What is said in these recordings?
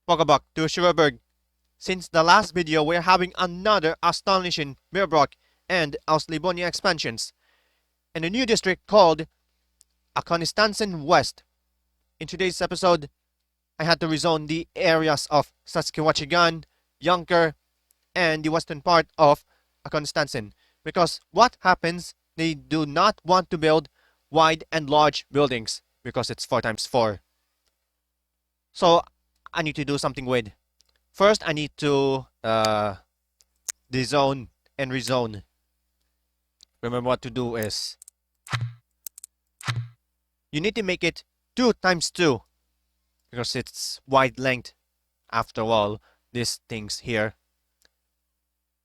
Welcome back to Schureberg. Since the last video, we're having another astonishing Mirbrock and Auslibonia expansions in a new district called Akonistansen West. In today's episode, I had to rezone the areas of Saskatchewan, Yonker, and the western part of Akonistansen because what happens, they do not want to build wide and large buildings because it's 4 times 4. So I need to do something with. First, I need to dezone and rezone. Remember what to do is you need to make it 2 times 2 because it's wide length. After all, these things here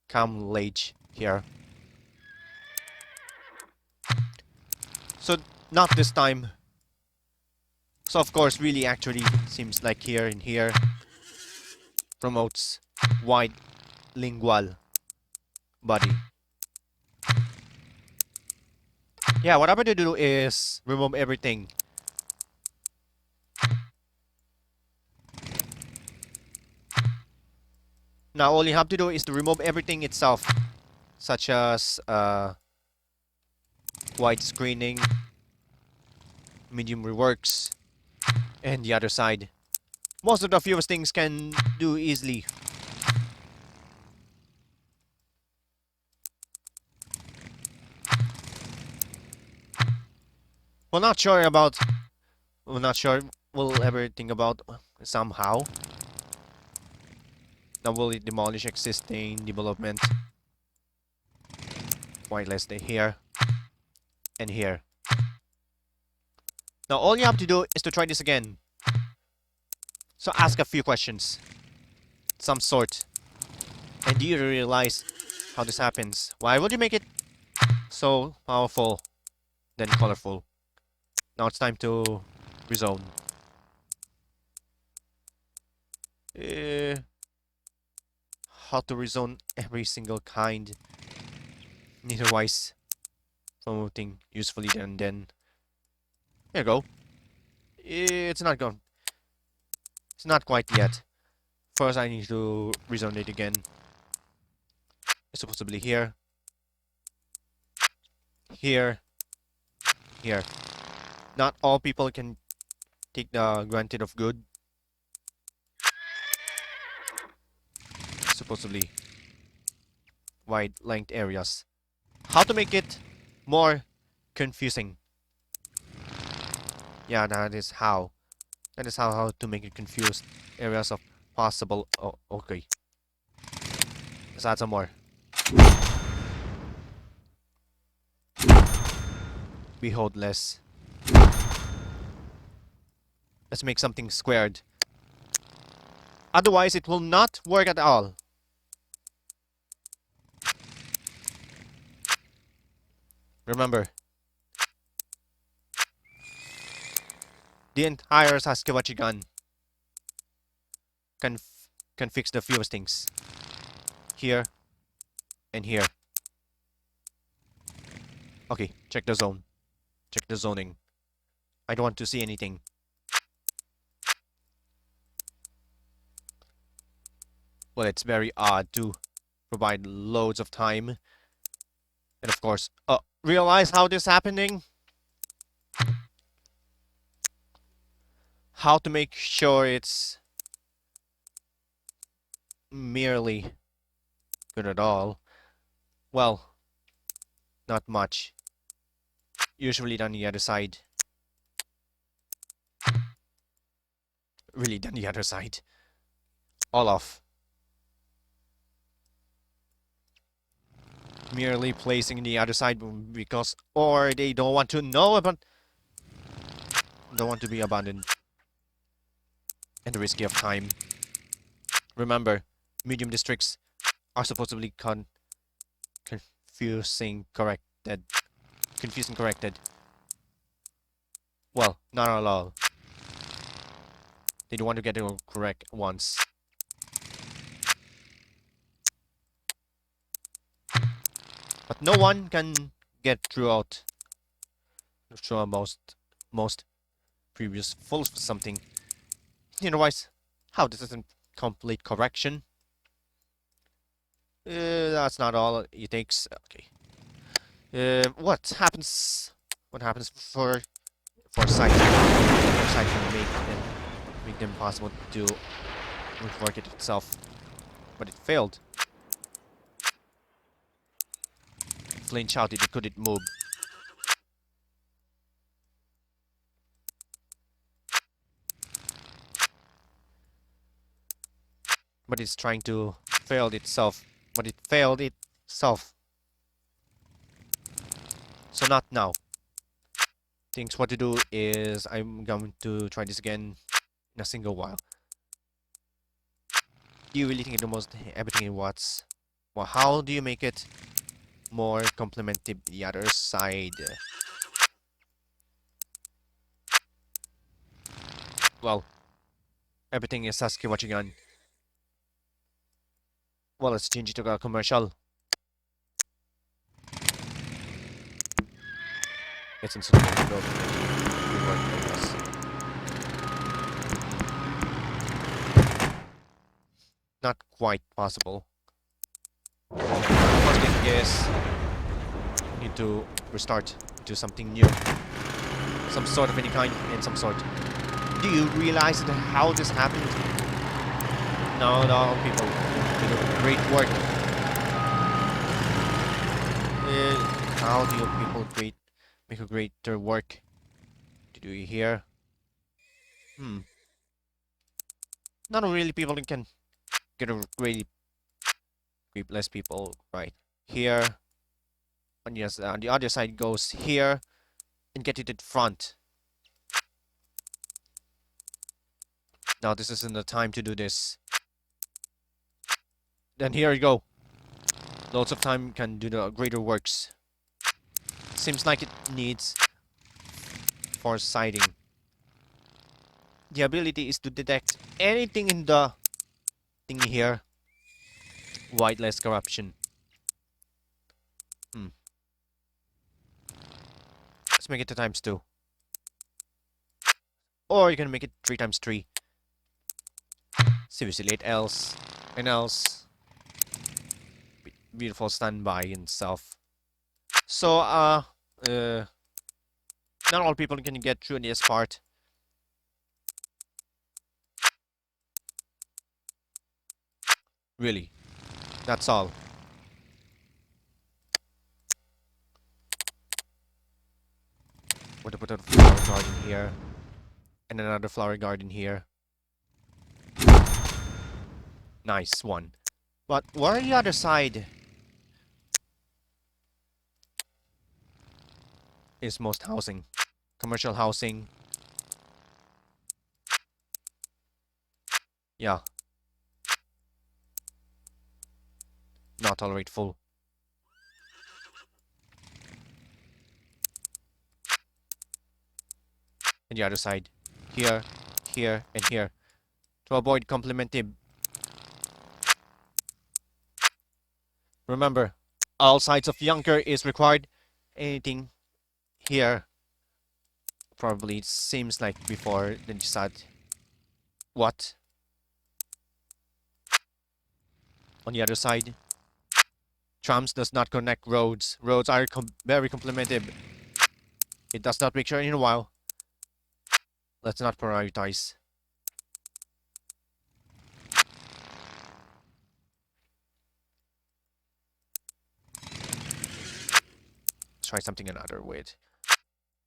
come large here. So not this time. So of course, really actually seems like here and here promotes wide lingual body. Yeah, what I'm going to do is remove everything. Now all you have to do is to remove everything itself, such as wide screening, medium reworks, and the other side. Most of the fewest things can do easily. We're not sure about. We're not sure we'll ever think about somehow. Now will it demolish existing development? Why let's stay here and here. Now all you have to do is to try this again. So ask a few questions, some sort. And do you realize how this happens? Why would you make it so powerful, then colorful? Now it's time to rezone. How to rezone every single kind. Neither-wise promoting usefully then. There you go. It's not gone. It's not quite yet. First I need to rezone it again. It's supposed to be here. Here. Here. Not all people can take the granted of good. Supposedly wide length areas. How to make it more confusing? Yeah, that is how. That is how to make it confused. Areas of possible. Oh, okay. Let's add some more. Behold less. Let's make something squared. Otherwise, it will not work at all. Remember, the entire Saskatchewan can fix the fewest things. Here and here. Okay, check the zone. Check the zoning. I don't want to see anything. Well, it's very odd to provide loads of time. And of course, realize how this is happening? How to make sure it's merely good at all? Well, not much. Usually done the other side. Really done the other side. All off. Merely placing the other side because, or they don't want to know about, don't want to be abandoned. And the risky of time. Remember, medium districts are supposedly confusing corrected. Confusing corrected. Well, not at all. They don't want to get it correct once. But no one can get through most previous full of something. Otherwise, How this isn't complete correction? That's not all it takes. Okay. What happens? What happens for site? For site can make them possible to rework it itself, but it failed. Flynn shouted it couldn't move. But it's trying to fail itself. But it failed itself. So not now. Things what to do is I'm going to try this again in a single while. Do you really think it almost everything in what's well, how do you make it more complementary the other side? Well, everything is Sasuke watching on. Well, let's change it to a commercial. It's in suitable to build rework areas. Not quite possible. First thing is need to restart, do something new. Some sort of any kind and some sort. Do you realize how this happened? No, people do great work. How do you people make a greater work? Do you hear? Not really people can get a really creep less people right here. And yes, on the other side goes here and get it in front. Now this isn't the time to do this. Then here you go. Loads of time can do the greater works. Seems like it needs foresighting. The ability is to detect anything in the thingy here. White less corruption. Let's make it 2 times 2. Or you can make it 3 times 3. Seriously, 8 else. And else. Beautiful standby in itself. So, not all people can get through this part. Really. That's all. We're gonna put a flower garden here. And another flower garden here. Nice one. But where the other side is most housing? Commercial housing. Yeah. Not tolerate full. And the other side. Here, here, and here. To avoid complementive. Remember, all sides of Yunker is required. Anything here probably seems like before then you start. What? On the other side, trams does not connect roads. Roads are very complementary. It does not make sure in a while. Let's not prioritize. Let's try something another with.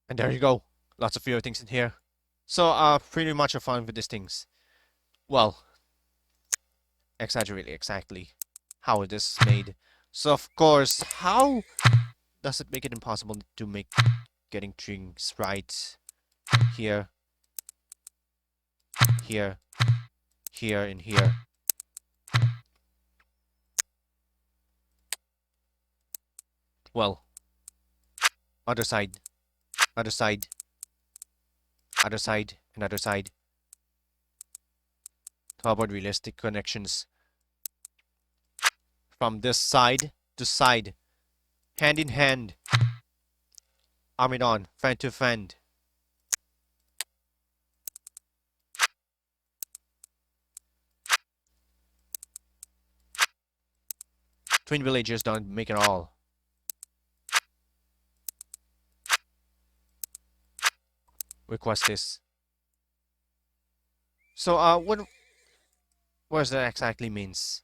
And there you go. Lots of fewer things in here. So, pretty much have fun with these things. Well, exaggerate exactly how it is made. So, of course, how does it make it impossible to make getting things right? Here, here, here, and here. Well, other side, other side, other side, and other side. How about realistic connections? From this side to side, hand in hand, arm in on, fend to fend. Twin villagers don't make it all. Request this. So, what does that exactly means?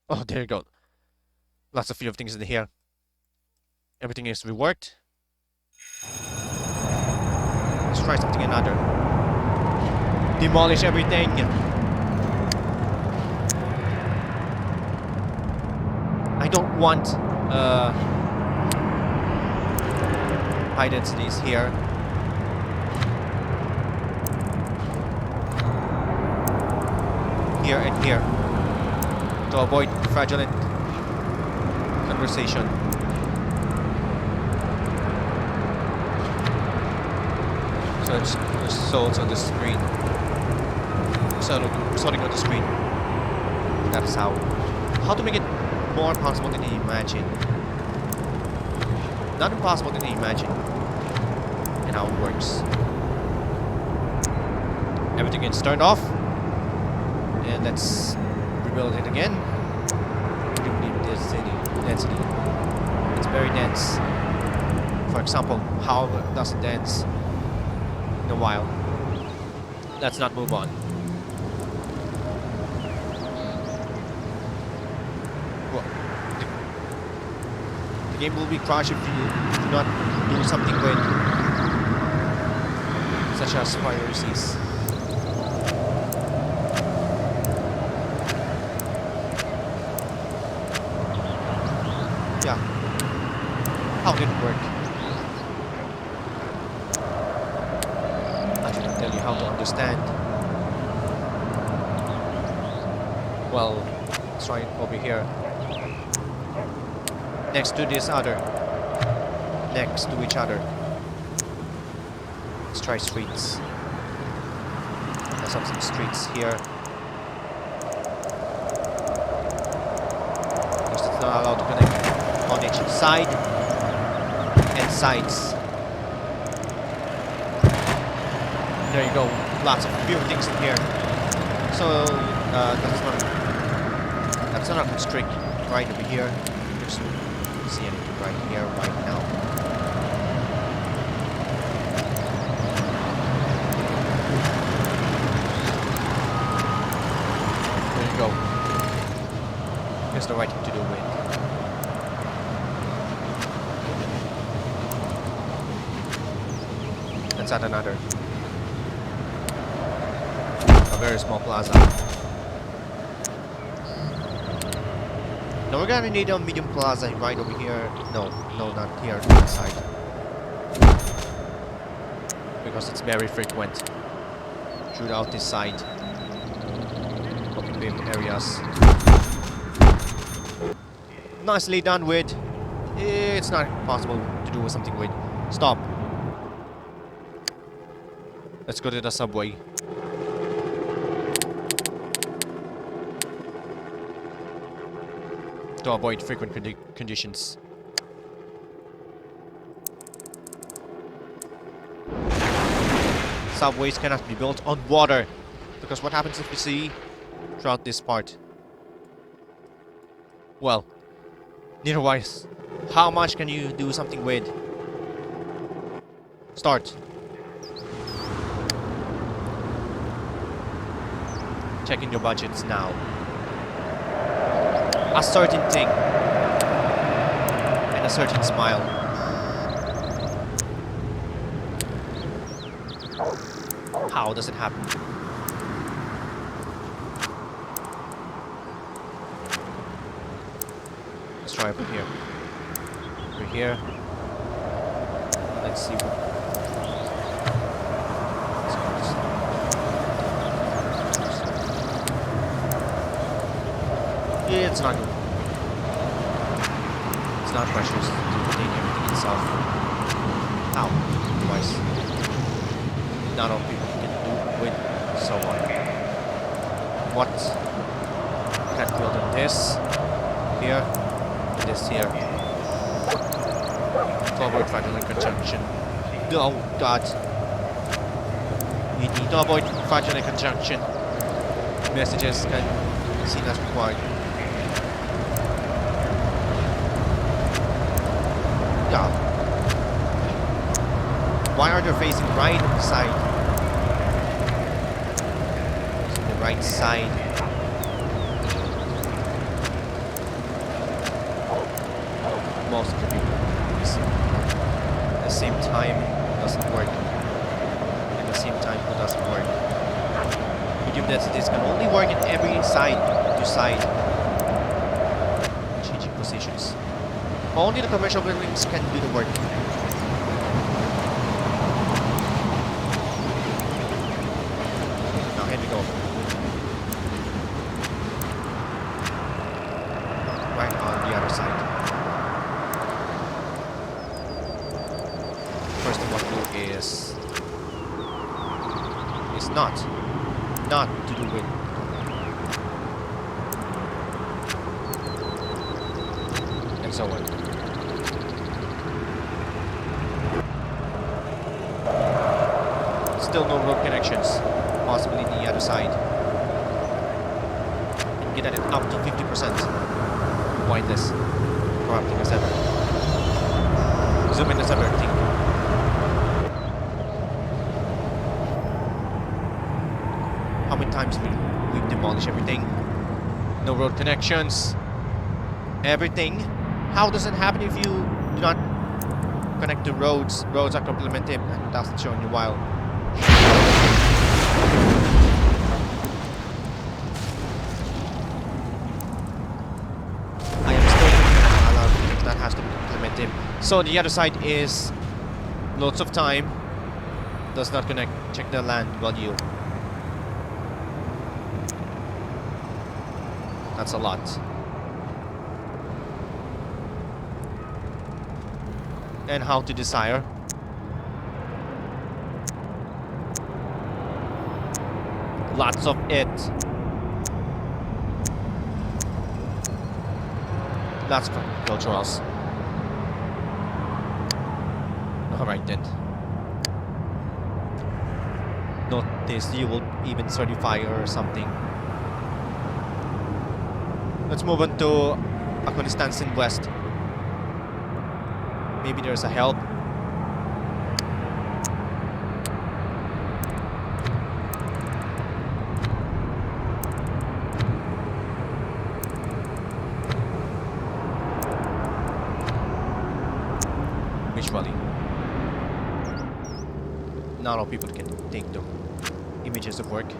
Oh, there you go. Lots of few things in here. Everything is reworked. Let's try something another. Demolish everything. I don't want high densities here. Here and here to avoid fraudulent conversation. So it's souls on the screen. Sorting on the screen. That's how. How to make it more possible than you imagine. Not impossible than you imagine. And how it works. Everything is turned off. And let's rebuild it again. Density. It's very dense. For example, how does it dance in a while? Let's not move on. Well, the game will be crashed if you do not do something with, such as piracies. Yeah. How did it work? I didn't tell you how to understand. Well, let's try it over here. Next to this other. Next to each other. Let's try streets. Let's have some streets here. Because it's not allowed to connect on each side and sides. There you go. Lots of beautiful things in here. So that's not a constrict right over here. There's see anything right here right now. There you go. Here's the right thing to do with. Let's add another. A very small plaza. Now we're gonna need a medium plaza right over here. No, not here, on this side. Because it's very frequent throughout this side. Open paved areas. Nicely done with. It's not possible to do something with. Stop. Let's go to the subway. To avoid frequent conditions. Subways cannot be built on water. Because what happens if you see throughout this part? Well, neither-wise. How much can you do something with? Start. Checking your budgets now. A certain thing and a certain smile. How does it happen? Let's try over here. Over here. Let's see. It's not good. It's not precious to contain everything itself. How? Otherwise, not all people can do with so on. What? Can't build on this here, and this here. To avoid fraudulent conjunction. Oh God! We need to avoid fraudulent conjunction. Messages can Seen as required. Yeah. Why are they facing right side? The right side. Most of the people. At the same time, it doesn't work. At the same time, it doesn't work. Medium densities can only work in every side to side. Changing positions. Only the commercial buildings can do the work. Now here we go. Right on the other side. First thing I want to do is not to do with and so on. Still no road connections, possibly the other side. And get it up to 50%. Pointless. Corrupting as ever. Zoom in as ever, think. How many times we've demolished everything? No road connections. Everything. How does it happen if you do not connect to roads? Roads are complemented and doesn't show in a while. I am still allowed. That has to be complemented. So the other side is lots of time. Does not connect. Check the land value. That's a lot. And how to desire. Lots of it. Lots of culturals. Alright then. Not this, you will even certify or something. Let's move on to Afghanistan West. Maybe there's a help. Visually. Not all people can take the images of work.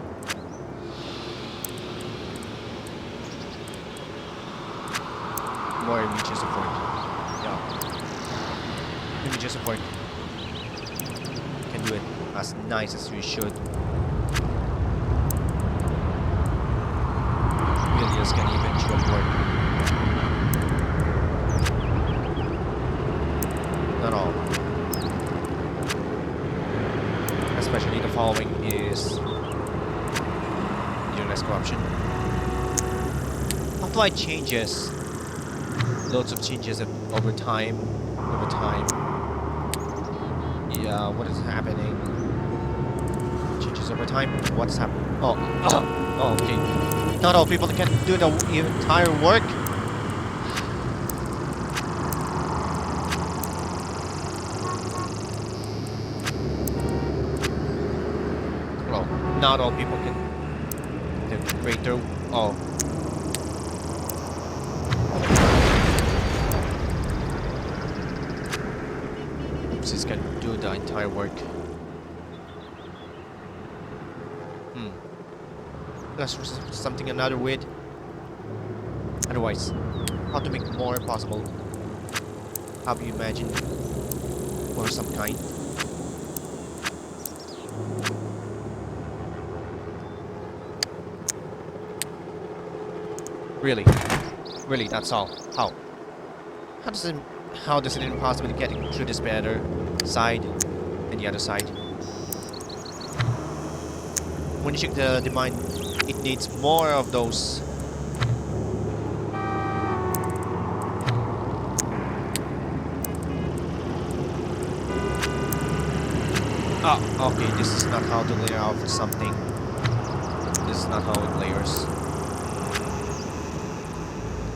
More images of work. Yeah. Images of work. Can do it as nice as we should. Videos can eventually work. Not all. Especially the following is less corruption. Applied changes. Loads of changes over time. Yeah, what is happening? Changes over time. What's happening? Oh, okay. Not all people can do the entire work. Well, not all people can. The greater. Oh. Oopsies can do the entire work. That's something another with. Otherwise, how to make more possible? Have you imagined? Or some kind? Really? Really, that's all. How? How does it impossibly get through this better side and the other side? When you check the demand, it needs more of those. Oh, okay, this is not how to layer out something. This is not how it layers.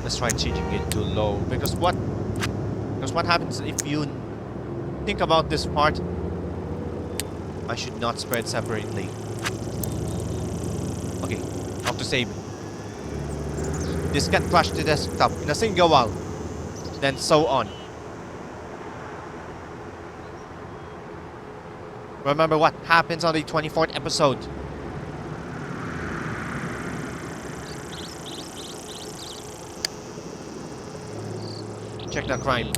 Let's try changing it to low, because what happens if you think about this part? I should not spread separately. Okay, how to save. This can crash the desktop in a single while. Then so on. Remember what happens on the 24th episode. Check the crime.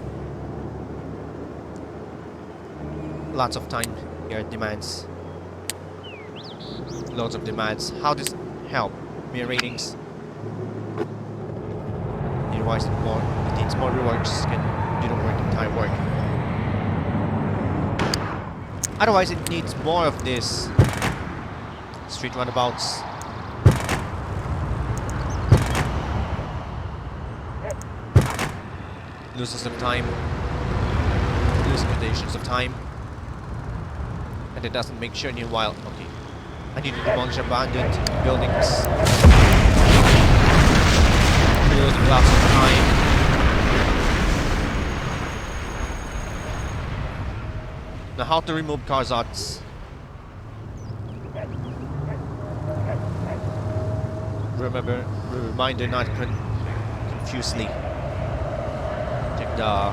Lots of time here demands. Loads of demands. How does it help? Mere ratings. Otherwise, it needs more rewards. Can do the work, entire work. Otherwise, it needs more of this. Street runabouts. Loses of time. Losing conditions of time. And it doesn't make sure new while. Okay. I need to demolish abandoned buildings. Losing lots of time. Now how to remove carzots. Remember, reminder not confusely. Check the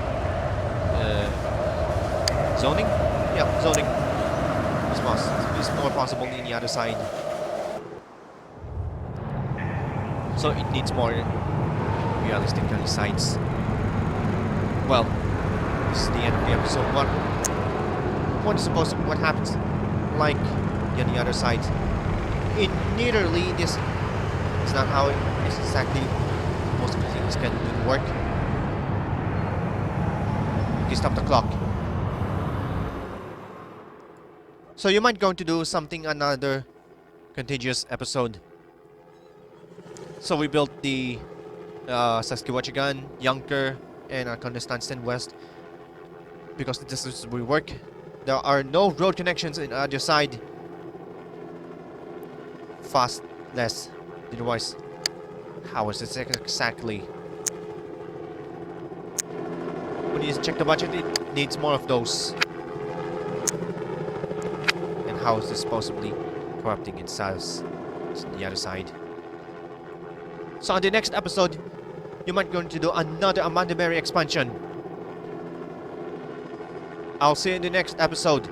zoning? Yeah, zoning. It's more possible in the other side. So it needs more realistic sides. Well, this is the end of the episode. What is supposed to be what happens like on the other side. In literally this is not how it is exactly most of the things can work. Okay, stop the clock. So you might going to do something another contagious episode. So we built the Saskatchewan, Yonker, and Constantine West because this is we work. There are no road connections in other side. Fast, less. Otherwise, how is it exactly? When you check the budget, it needs more of those. And how is this possibly corrupting itself on the other side? So on the next episode, you might going to do another Amandaberry expansion. I'll see you in the next episode.